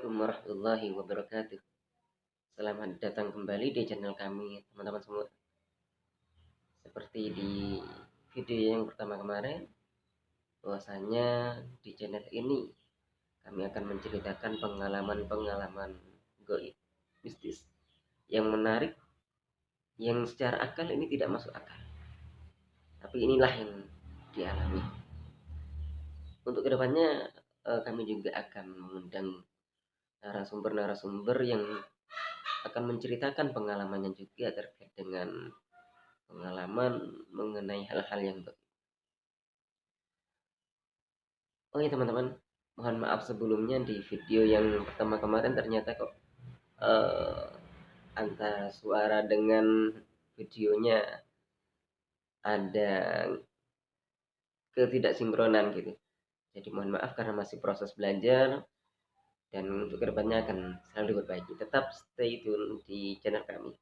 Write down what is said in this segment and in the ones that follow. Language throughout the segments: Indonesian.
Assalamualaikum warahmatullahi wabarakatuh. Selamat datang kembali di channel kami, teman-teman semua. Seperti di video yang pertama kemarin, bahwasanya di channel ini kami akan menceritakan pengalaman-pengalaman goib mistis yang menarik, yang secara akal ini tidak masuk akal, tapi inilah yang dialami. Untuk kedepannya kami juga akan mengundang narasumber-narasumber yang akan menceritakan pengalamannya juga terkait dengan pengalaman mengenai hal-hal yang baik. Oh ya teman-teman, mohon maaf sebelumnya di video yang pertama kemarin ternyata kok antara suara dengan videonya ada ketidaksinkronan gitu. Jadi mohon maaf karena masih proses belajar dan untuk kedepannya akan selalu diperbaiki. Tetap stay tune di channel kami.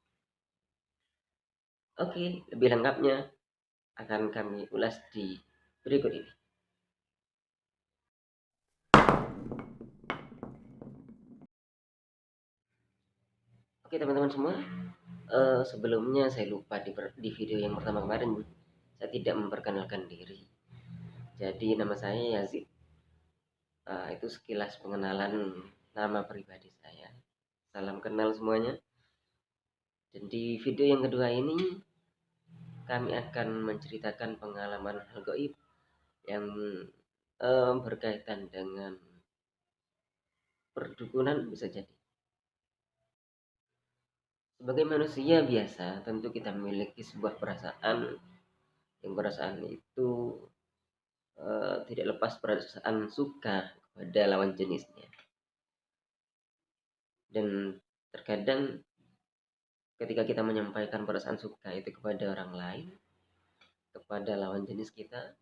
Oke, lebih lengkapnya akan kami ulas di berikut ini. Oke teman-teman semua, sebelumnya saya lupa di video yang pertama kemarin saya tidak memperkenalkan diri. Jadi nama saya Yazid. Itu sekilas pengenalan nama pribadi saya. Salam kenal semuanya. Dan di video yang kedua ini kami akan menceritakan pengalaman hal gaib yang berkaitan dengan perdukunan bisa jadi. Sebagai manusia biasa, tentu kita memiliki sebuah perasaan, yang perasaan itu tidak lepas perasaan suka kepada lawan jenisnya. Dan terkadang ketika kita menyampaikan perasaan suka itu kepada orang lain, kepada lawan jenis kita,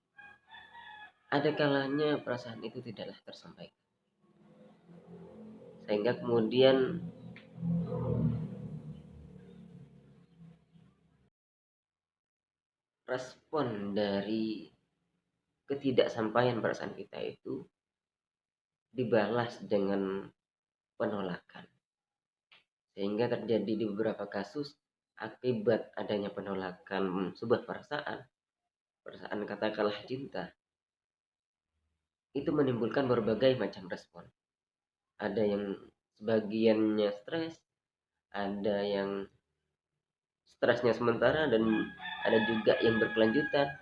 ada kalanya perasaan itu tidaklah tersampaikan. Sehingga kemudian respon dari ketidaksampaian perasaan kita itu dibalas dengan penolakan. Sehingga terjadi di beberapa kasus akibat adanya penolakan sebuah perasaan katakanlah cinta, itu menimbulkan berbagai macam respon. Ada yang sebagiannya stres, ada yang stresnya sementara, dan ada juga yang berkelanjutan,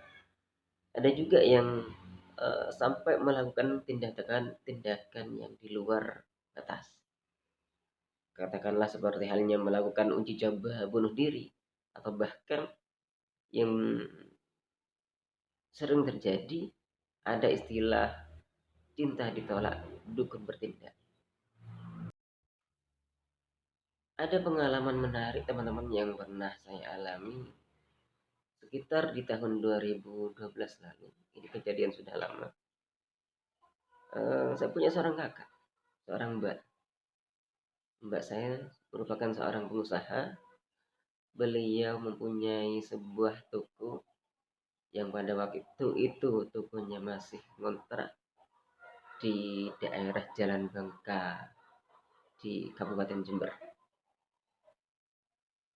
ada juga yang sampai melakukan tindakan yang di luar batas. Katakanlah seperti halnya melakukan uji coba bunuh diri, atau bahkan yang sering terjadi ada istilah cinta ditolak, dukun bertindak. Ada pengalaman menarik teman-teman yang pernah saya alami sekitar di tahun 2012 lalu. Ini kejadian sudah lama. Saya punya seorang kakak, seorang mbak. Mbak saya merupakan seorang pengusaha. Beliau mempunyai sebuah toko yang pada waktu itu tokonya masih ngontrak di daerah Jalan Bangka di Kabupaten Jember.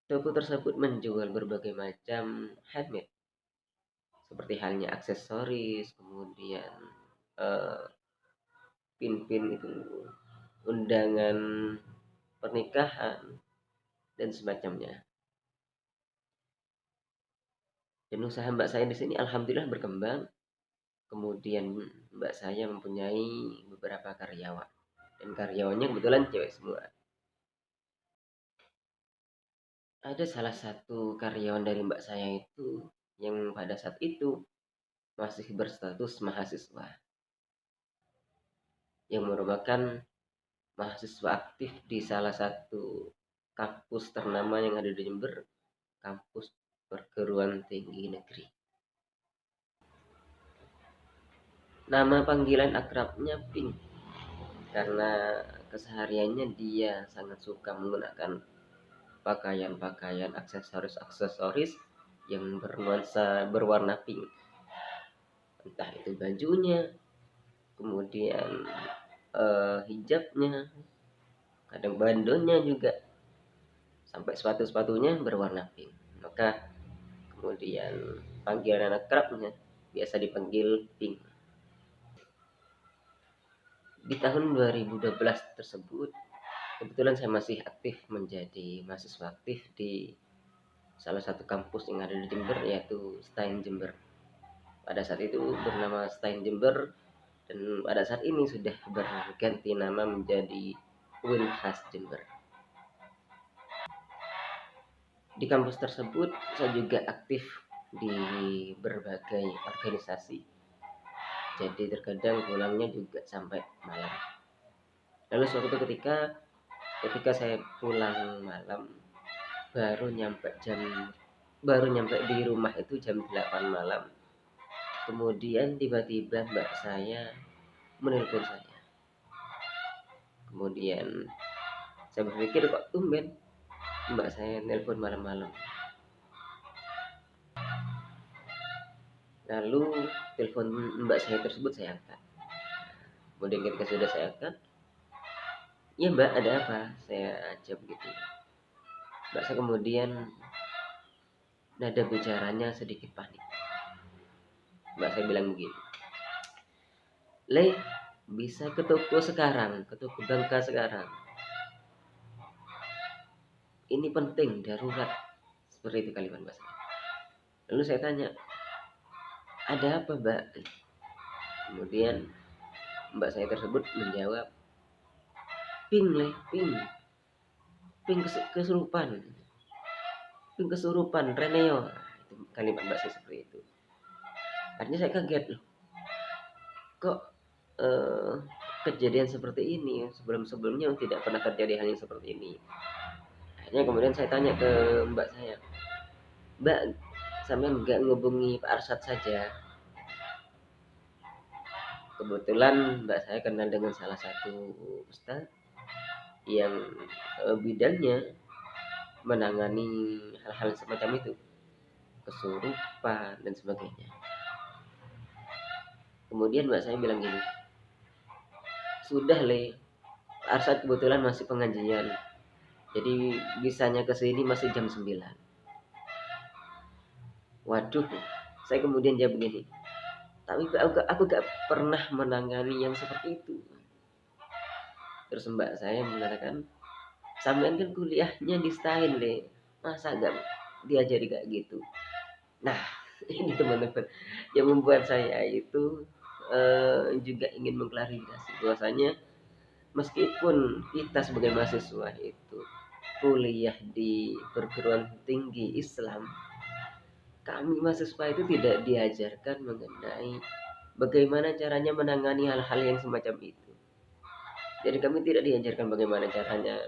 Toko tersebut menjual berbagai macam handmade, seperti halnya aksesoris, kemudian pin-pin itu undangan pernikahan dan semacamnya. Dan usaha mbak saya di sini alhamdulillah berkembang. Kemudian mbak saya mempunyai beberapa karyawan, dan karyawannya kebetulan cewek semua. Ada salah satu karyawan dari mbak saya itu yang pada saat itu masih berstatus mahasiswa, yang merupakan mahasiswa aktif di salah satu kampus ternama yang ada di Jember, kampus perguruan tinggi negeri. Nama panggilan akrabnya Pink, karena kesehariannya dia sangat suka menggunakan pakaian-pakaian aksesoris yang bernuansa berwarna pink. Entah itu bajunya, kemudian hijabnya, kadang bandolnya juga, sampai sepatu-sepatunya berwarna pink. Maka kemudian panggilan anak kerapnya biasa dipanggil Pink. Di tahun 2012 tersebut kebetulan saya masih aktif menjadi mahasiswa aktif di salah satu kampus yang ada di Jember, yaitu STAIN Jember. Pada saat itu bernama STAIN Jember, dan pada saat ini sudah berganti nama menjadi Unhas Jember. Di kampus tersebut saya juga aktif di berbagai organisasi, jadi terkadang pulangnya juga sampai malam. Lalu suatu ketika saya pulang malam, baru nyampe di rumah itu jam 8 malam. Kemudian tiba-tiba mbak saya menelpon saya. Kemudian saya berpikir, kok tumben mbak saya nelpon malam-malam. Lalu telepon mbak saya tersebut saya angkat. Kemudian ketika sudah saya angkat, ya mbak, ada apa? Saya ajak begitu. Mbak saya kemudian nada bicaranya sedikit panik. Mbak saya bilang begini, Le, bisa ke toko sekarang, ke toko Bangka sekarang. Ini penting, darurat. Seperti itu kalimat mbak saya. Lalu saya tanya, ada apa mbak? Kemudian mbak saya tersebut menjawab, Ping Le, ping kesurupan, Reneo. Itu kalimat mbak saya seperti itu. Artinya saya kaget loh, kok kejadian seperti ini sebelumnya tidak pernah terjadi hal yang seperti ini. Akhirnya kemudian saya tanya ke mbak saya, mbak, sampai nggak ngubungi Pak Arsyad saja? Kebetulan mbak saya kenal dengan salah satu ustaz yang bidangnya menangani hal-hal semacam itu, kesurupan dan sebagainya. Kemudian mbak saya bilang gini, sudah Le, Arsyad kebetulan masih pengajian, jadi bisanya ke sini masih jam 9. Waduh, saya kemudian jawab begini, tapi aku gak pernah menangani yang seperti itu. Terus mbak saya mengatakan, sampean kan kuliahnya di STAIN Le, masa gak diajari kayak gitu? Nah, ini teman-teman yang membuat saya itu juga ingin mengklarifikasi bahwasanya meskipun kita sebagai mahasiswa itu kuliah di perguruan tinggi Islam, kami mahasiswa itu tidak diajarkan mengenai bagaimana caranya menangani hal-hal yang semacam itu. Jadi kami tidak diajarkan bagaimana caranya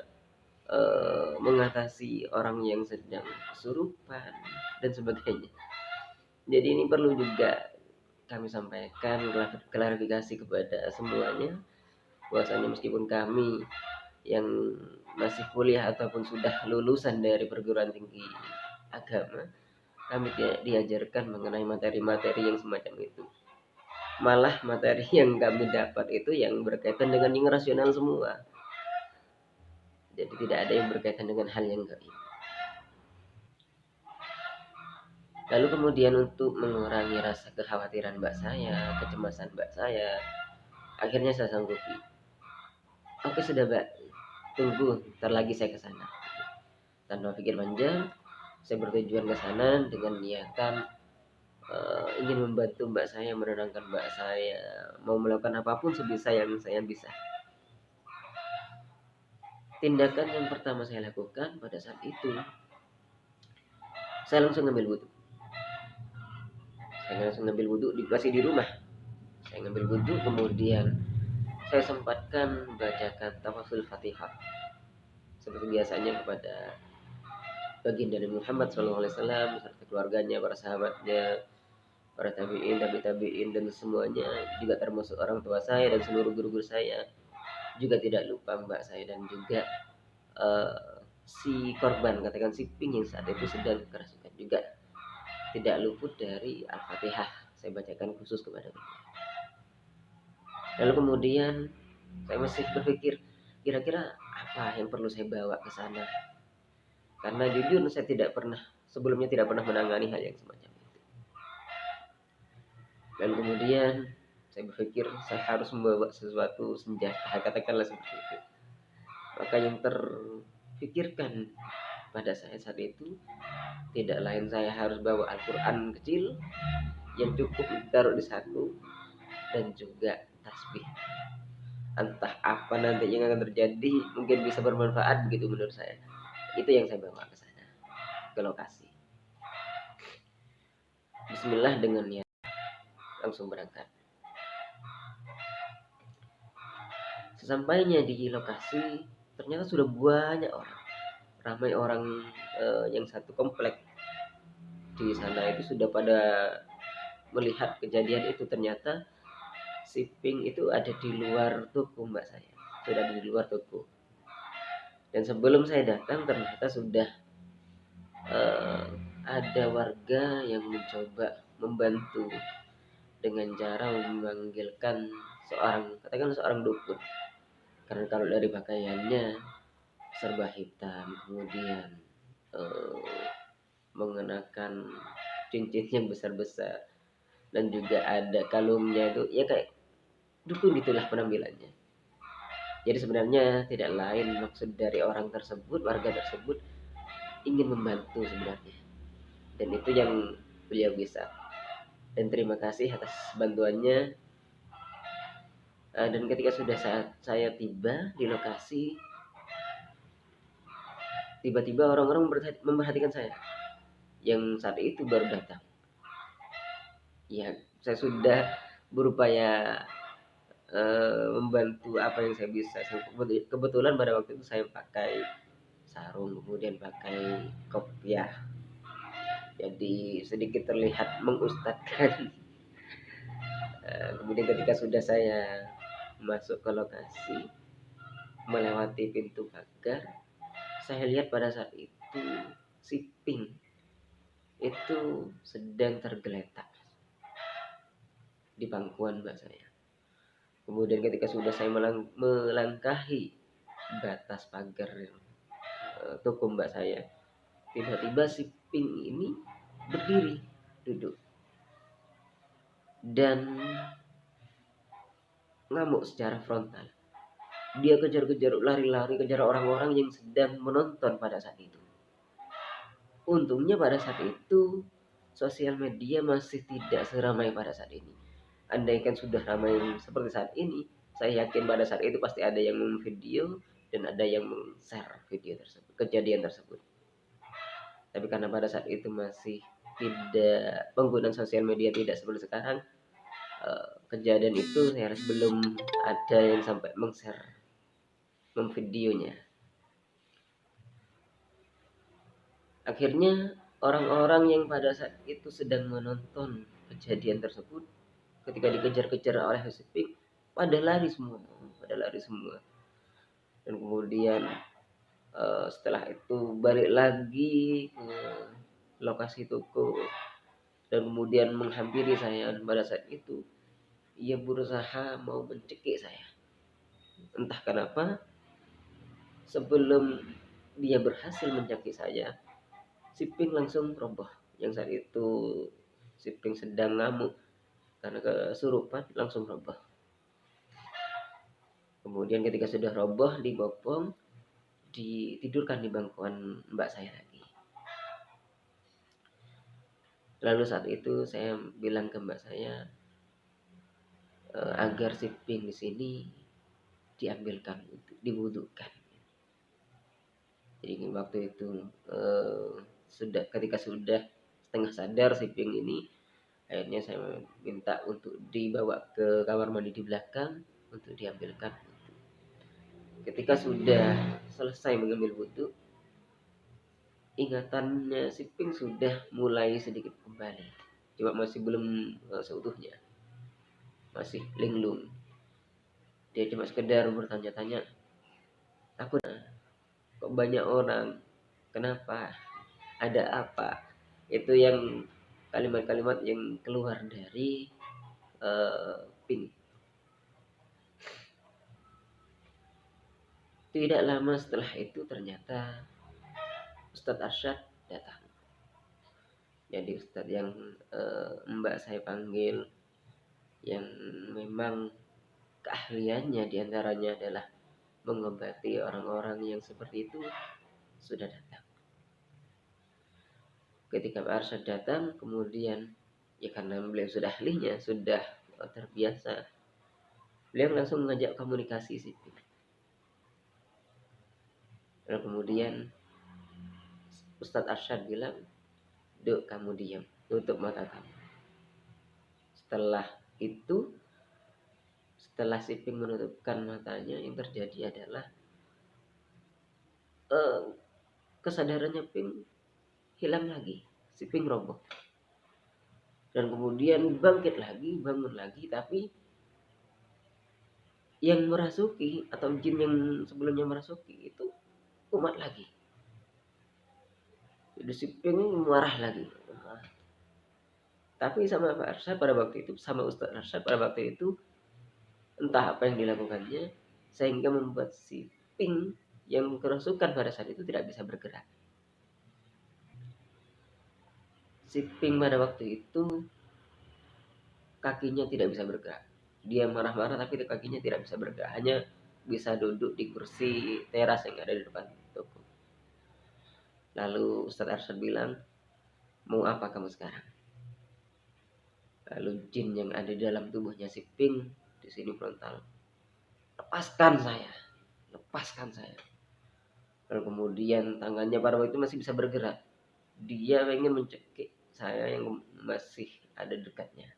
mengatasi orang yang sedang kesurupan dan sebagainya. Jadi ini perlu juga kami sampaikan klarifikasi kepada semuanya, bahwasanya meskipun kami yang masih kuliah ataupun sudah lulusan dari perguruan tinggi agama, kami tidak diajarkan mengenai materi-materi yang semacam itu. Malah materi yang kami dapat itu yang berkaitan dengan yang rasional semua. Jadi tidak ada yang berkaitan dengan hal yang gaib. Lalu kemudian untuk mengurangi rasa kekhawatiran mbak saya, kecemasan mbak saya, akhirnya saya sanggupi. Oke sudah mbak, tunggu, ntar lagi saya ke sana. Tanpa pikir panjang, saya bertujuan ke sana dengan niatan ingin membantu mbak saya, menenangkan mbak saya, mau melakukan apapun sebisa yang saya bisa. Tindakan yang pertama saya lakukan pada saat itu, saya langsung ngambil wudhu. Masih di rumah. Saya ngambil wudhu, kemudian saya sempatkan bacakan tawasul Fatihah seperti biasanya kepada baginda Nabi Muhammad SAW beserta keluarganya, para sahabatnya, para tabi'in dan semuanya, juga termasuk orang tua saya dan seluruh guru-guru saya, juga tidak lupa mbak saya dan juga si korban, katakan si Ping yang saat itu sedang kerasukan, juga tidak luput dari Al-Fatihah saya bacakan khusus kepada beliau. Lalu kemudian saya masih berpikir, kira-kira apa yang perlu saya bawa ke sana. Karena jujur saya sebelumnya tidak pernah menangani hal yang semacam itu. Dan kemudian saya berpikir saya harus membawa sesuatu senjata, katakanlah seperti itu. Maka yang terpikirkan pada saya saat itu tidak lain saya harus bawa Al-Quran kecil yang cukup ditaruh di saku dan juga tasbih. Entah apa nanti yang akan terjadi, mungkin bisa bermanfaat begitu menurut saya. Itu yang saya bawa ke sana, ke lokasi. Bismillah dengan niat, langsung berangkat. Sesampainya di lokasi, ternyata sudah banyak orang, ramai orang yang satu komplek di sana itu sudah pada melihat kejadian itu. Ternyata si Pink itu ada di luar toko mbak saya, sudah ada di luar toko. Dan sebelum saya datang ternyata sudah ada warga yang mencoba membantu dengan cara memanggilkan seorang dukun. Karena kalau dari pakaiannya serba hitam, kemudian mengenakan cincin yang besar-besar, dan juga ada kalungnya itu ya kayak dukun gitulah penampilannya. Jadi sebenarnya tidak lain maksud dari orang tersebut, warga tersebut ingin membantu sebenarnya, dan itu yang beliau bisa. Dan terima kasih atas bantuannya. Dan ketika sudah saat saya tiba di lokasi, tiba-tiba orang-orang memperhatikan saya yang saat itu baru datang. Ya, saya sudah berupaya membantu apa yang saya bisa. Kebetulan pada waktu itu saya pakai sarung, kemudian pakai kopiah, jadi sedikit terlihat mengustadkan. Kemudian ketika sudah saya masuk ke lokasi, melewati pintu pagar, saya lihat pada saat itu si Pink itu sedang tergeletak di pangkuan mbak saya. Kemudian ketika sudah saya melangkahi batas pagar toko mbak saya, tiba-tiba si Pink ini berdiri, duduk, dan ngamuk secara frontal. Dia kejar-kejar, lari-lari kejar orang-orang yang sedang menonton pada saat itu. Untungnya pada saat itu sosial media masih tidak seramai pada saat ini. Andaikan sudah ramai seperti saat ini, saya yakin pada saat itu pasti ada yang memvideo dan ada yang share video tersebut, kejadian tersebut. Tapi karena pada saat itu masih tidak, penggunaan sosial media tidak seperti sekarang, kejadian itu saya rasa belum ada yang sampai meng-share, memvideonya. Akhirnya orang-orang yang pada saat itu sedang menonton kejadian tersebut, ketika dikejar-kejar oleh si Pink, pada lari semua. Dan kemudian setelah itu balik lagi ke lokasi toko dan kemudian menghampiri saya. Dan pada saat itu ia berusaha mau mencekik saya. Entah kenapa sebelum dia berhasil mencekik saya, si Pink langsung roboh. Yang saat itu si Pink sedang ngamuk karena kesurupan, langsung roboh. Kemudian ketika sudah roboh, dibopong, ditidurkan di bangkuan mbak saya lagi. Lalu saat itu saya bilang ke mbak saya agar si Pink di sini diambilkan, diwudukan. Jadi waktu itu ketika sudah setengah sadar si Pink ini, akhirnya saya minta untuk dibawa ke kamar mandi di belakang untuk diambilkan. Ketika sudah selesai mengambil wudhu, ingatannya si Pink sudah mulai sedikit kembali, cuma masih belum seutuhnya, masih linglung. Dia cuma sekedar bertanya-tanya, aku kok banyak orang, kenapa, ada apa. Itu yang kalimat-kalimat yang keluar dari Pink. Tidak lama setelah itu ternyata Ustadz Arsyad datang. Jadi Ustadz yang Mbak saya panggil, yang memang keahliannya diantaranya adalah mengobati orang-orang yang seperti itu, sudah datang. Ketika Pak Arsyad datang, kemudian ya karena beliau sudah ahlinya, sudah terbiasa, beliau langsung mengajak komunikasi sih. Lalu kemudian Ustadz Arsyad bilang, "Duk, kamu diam, tutup mata kamu." Setelah itu, setelah si Pink menutupkan matanya, yang terjadi adalah kesadarannya Pink hilang lagi. Si Pink roboh. Dan kemudian bangkit lagi, bangun lagi, tapi yang merasuki atau jin yang sebelumnya merasuki itu kumat lagi. Jadi si Pink marah lagi. Tapi sama Pak Arsyad pada waktu itu, sama Ustadz Arsyad pada waktu itu, entah apa yang dilakukannya, sehingga membuat si Pink yang kerasukan pada saat itu tidak bisa bergerak. Si Pink pada waktu itu kakinya tidak bisa bergerak. Dia marah-marah tapi kakinya tidak bisa bergerak, hanya bisa duduk di kursi teras yang ada di depan toko. Lalu Ustadz Arsyad bilang, "Mau apa kamu sekarang?" Lalu jin yang ada di dalam tubuhnya si Pink di sini frontal, "Lepaskan saya, lepaskan saya." Lalu kemudian tangannya pada waktu itu masih bisa bergerak. Dia ingin mencekik saya yang masih ada dekatnya,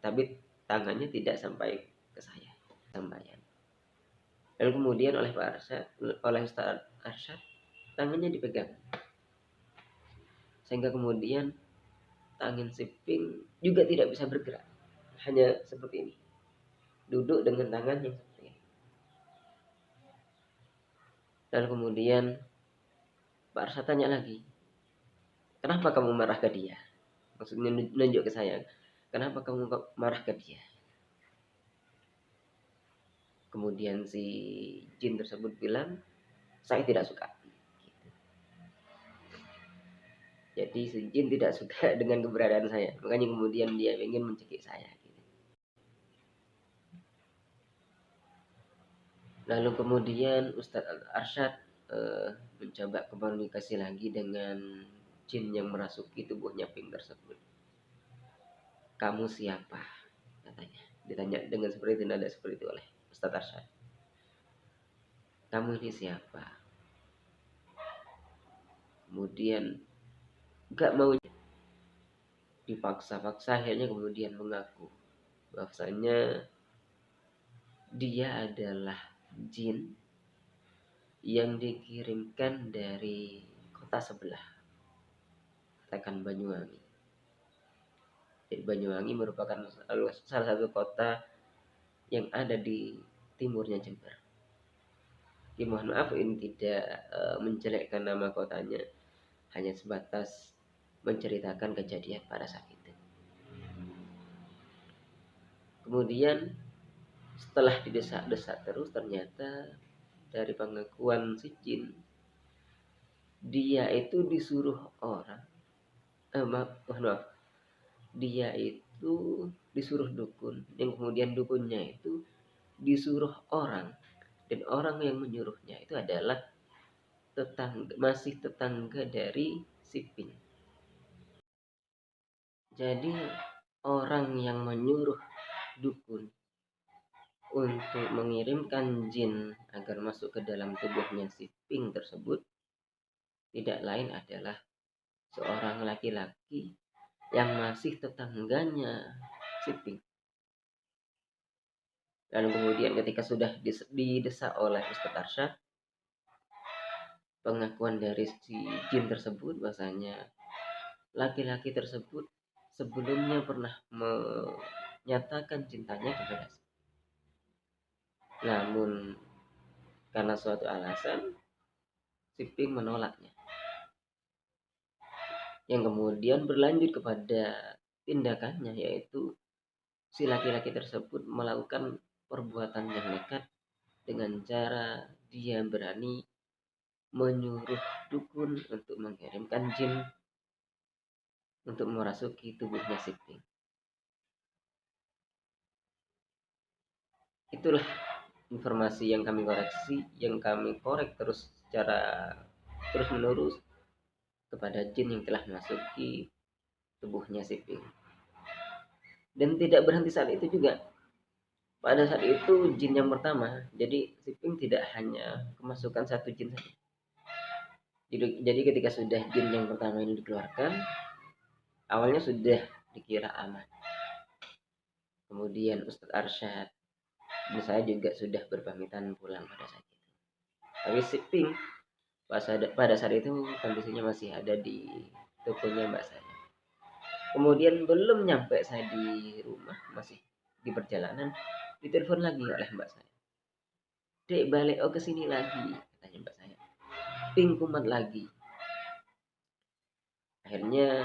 tapi tangannya tidak sampai ke saya, sampaian. Lalu kemudian oleh Pak Arsyad, oleh Ustaz Arsyad, tangannya dipegang, sehingga kemudian tangan si Pink juga tidak bisa bergerak, hanya seperti ini, duduk dengan tangan yang seperti ini. Lalu kemudian Pak Arsyad tanya lagi, "Kenapa kamu marah ke dia?" Maksudnya menunjuk ke saya, "Kenapa kamu marah ke dia?" Kemudian si jin tersebut bilang, "Saya tidak suka." Jadi si jin tidak suka dengan keberadaan saya, makanya kemudian dia ingin mencekik saya. Lalu kemudian Ustadz Arsyad mencoba komunikasi lagi dengan jin yang merasuki tubuhnya Pink tersebut. "Kamu siapa?" katanya. Ditanya dengan seperti itu, nada seperti itu oleh Ustadz Arsyad. "Kamu ini siapa?" Kemudian gak mau, dipaksa-paksa akhirnya kemudian mengaku bahwasanya dia adalah jin yang dikirimkan dari kota sebelah, katakan Banyuwangi. Jadi Banyuwangi merupakan salah satu kota yang ada di timurnya Jember. Ya, mohon maaf ini tidak menjelekkan nama kotanya, hanya sebatas menceritakan kejadian pada saat itu. Kemudian setelah didesak-desak terus, ternyata dari pengakuan si jin, dia itu disuruh orang, maaf, dia itu disuruh dukun, yang kemudian dukunnya itu disuruh orang, dan orang yang menyuruhnya itu adalah masih tetangga dari si Pink. Jadi orang yang menyuruh dukun untuk mengirimkan jin agar masuk ke dalam tubuhnya si Pink tersebut tidak lain adalah seorang laki-laki yang masih tetangganya si Pink. Lalu kemudian ketika sudah didesak oleh Ustadz Arsyad, pengakuan dari si jin tersebut bahasanya laki-laki tersebut sebelumnya pernah menyatakan cintanya kepada saya. Namun karena suatu alasan si Pink menolaknya, yang kemudian berlanjut kepada tindakannya, yaitu si laki-laki tersebut melakukan perbuatan yang nekat dengan cara dia berani menyuruh dukun untuk mengirimkan jin untuk merasuki tubuhnya si Pink. Itulah informasi yang kami koreksi, yang kami korek terus secara terus menerus kepada jin yang telah memasuki tubuhnya si Pink. Dan tidak berhenti saat itu juga. Pada saat itu jin yang pertama, jadi si Pink tidak hanya kemasukan satu jin saja. Jadi ketika sudah jin yang pertama ini dikeluarkan, awalnya sudah dikira aman. Kemudian Ustadz Arsyad dan saya juga sudah berpamitan pulang pada saat itu. Tapi si Pink pada saat itu kondisinya masih ada di tokonya mbak saya. Kemudian belum nyampe saya di rumah, masih di perjalanan, ditelepon lagi oleh mbak saya. Dek, balik ke sini lagi, katanya mbak saya. Pink kumat lagi. Akhirnya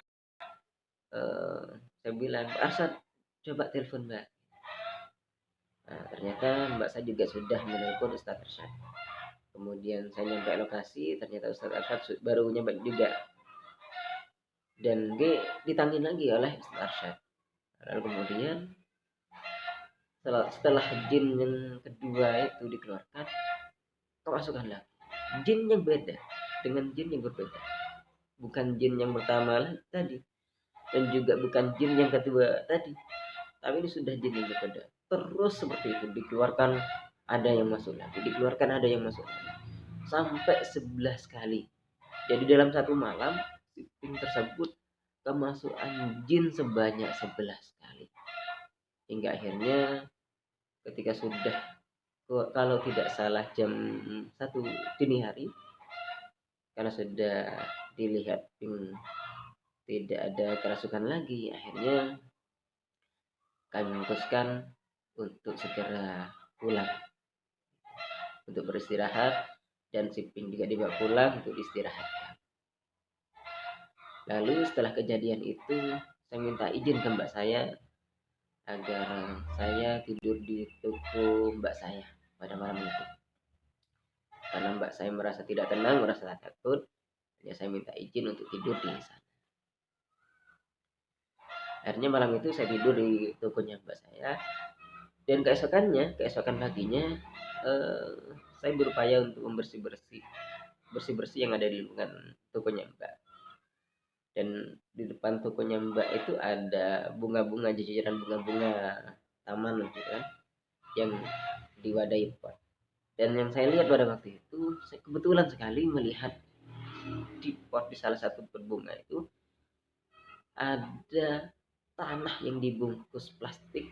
saya bilang, Pak Arsyad, coba telepon mbak. Nah, ternyata mbak saya juga sudah menelpon Ustadz Arsyad. Kemudian saya nyampe lokasi, ternyata Ustadz Arsyad baru nyampe juga. Dan ditangin lagi oleh Ustadz Arsyad. Lalu kemudian setelah jin yang kedua itu dikeluarkan, kemasukan lagi jin yang beda dengan jin yang berbeda, bukan jin yang pertama tadi dan juga bukan jin yang kedua tadi, tapi ini sudah jin yang berbeda. Terus seperti itu dikeluarkan, ada yang masuk lagi, dikeluarkan, ada yang masuk lagi, sampai 11 kali. Jadi dalam satu malam si Pink tersebut kemasukan jin sebanyak 11 kali, hingga akhirnya ketika sudah, kalau tidak salah jam 1 dini hari, karena sudah dilihat tidak ada kerasukan lagi, akhirnya kami memutuskan untuk segera pulang untuk beristirahat, dan si Pink juga dibawa pulang untuk istirahat. Lalu setelah kejadian itu saya minta izin ke mbak saya agar saya tidur di toko mbak saya pada malam itu, karena mbak saya merasa tidak tenang, merasa takut. Ya, saya minta izin untuk tidur di sana. Akhirnya malam itu saya tidur di tokonya mbak saya, dan keesokan paginya saya berupaya untuk bersih-bersih yang ada di lingkungan tokonya mbak. Dan di depan tokonya mbak itu ada bunga-bunga, jajaran bunga-bunga taman gitu kan, yang diwadahi pot. Dan yang saya lihat pada waktu itu, saya kebetulan sekali melihat di pot, di salah satu pot bunga itu ada tanah yang dibungkus plastik,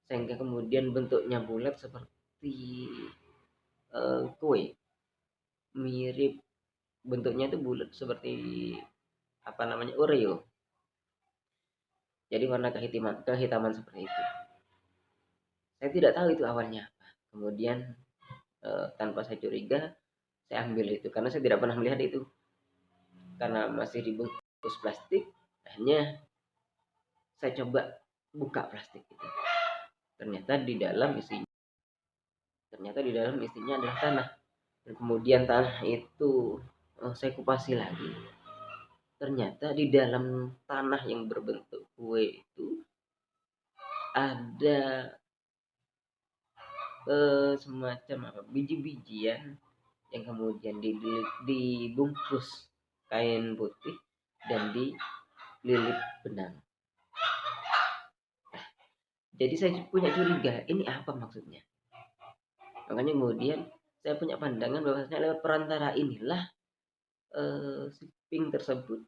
sehingga kemudian bentuknya bulat seperti kue, mirip bentuknya itu bulat seperti Oreo. Jadi warna kehitaman seperti itu. Saya tidak tahu itu awalnya apa. Kemudian tanpa saya curiga, saya ambil itu karena saya tidak pernah melihat itu, karena masih dibungkus plastik. Akhirnya saya coba buka plastik itu. Ternyata di dalam isinya adalah tanah. Dan kemudian tanah itu saya kupasi lagi. Ternyata di dalam tanah yang berbentuk kue itu ada semacam biji-bijian yang kemudian dibungkus kain putih dan dililit benang. Jadi saya punya curiga, ini apa maksudnya? Makanya kemudian saya punya pandangan bahwasanya lewat perantara inilah si Pink tersebut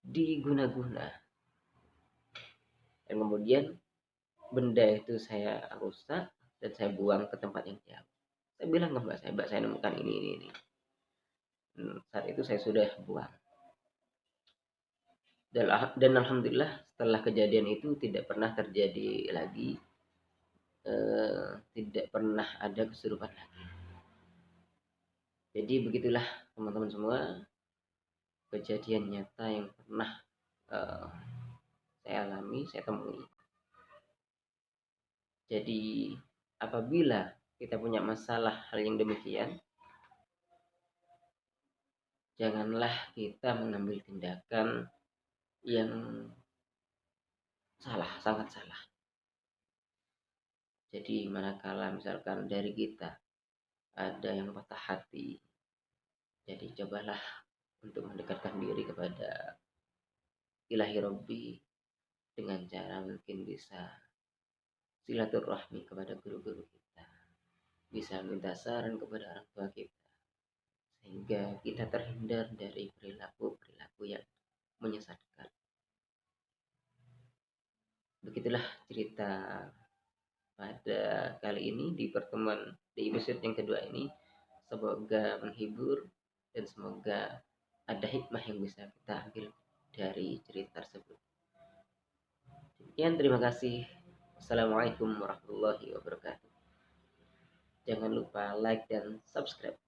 diguna-guna. Dan kemudian benda itu saya rusak dan saya buang ke tempat yang jauh. Saya bilang ke mbak saya nemukan ini. Saat itu saya sudah buang. Dan alhamdulillah setelah kejadian itu tidak pernah terjadi lagi, tidak pernah ada kesurupan lagi. Jadi begitulah teman-teman semua, kejadian nyata yang pernah saya alami, saya temui. Jadi apabila kita punya masalah hal yang demikian, janganlah kita mengambil tindakan yang salah, sangat salah. Jadi manakala misalkan dari kita ada yang patah hati, jadi cobalah untuk mendekatkan diri kepada ilahi Robbi dengan cara mungkin bisa silaturahmi kepada guru-guru kita, bisa minta saran kepada orang tua kita, sehingga kita terhindar dari perilaku-perilaku yang menyesatkan. Begitulah cerita pada kali ini di pertemuan di episode yang kedua ini. Semoga menghibur dan semoga ada hikmah yang bisa kita ambil dari cerita tersebut. Sekian, terima kasih. Assalamualaikum warahmatullahi wabarakatuh. Jangan lupa like dan subscribe.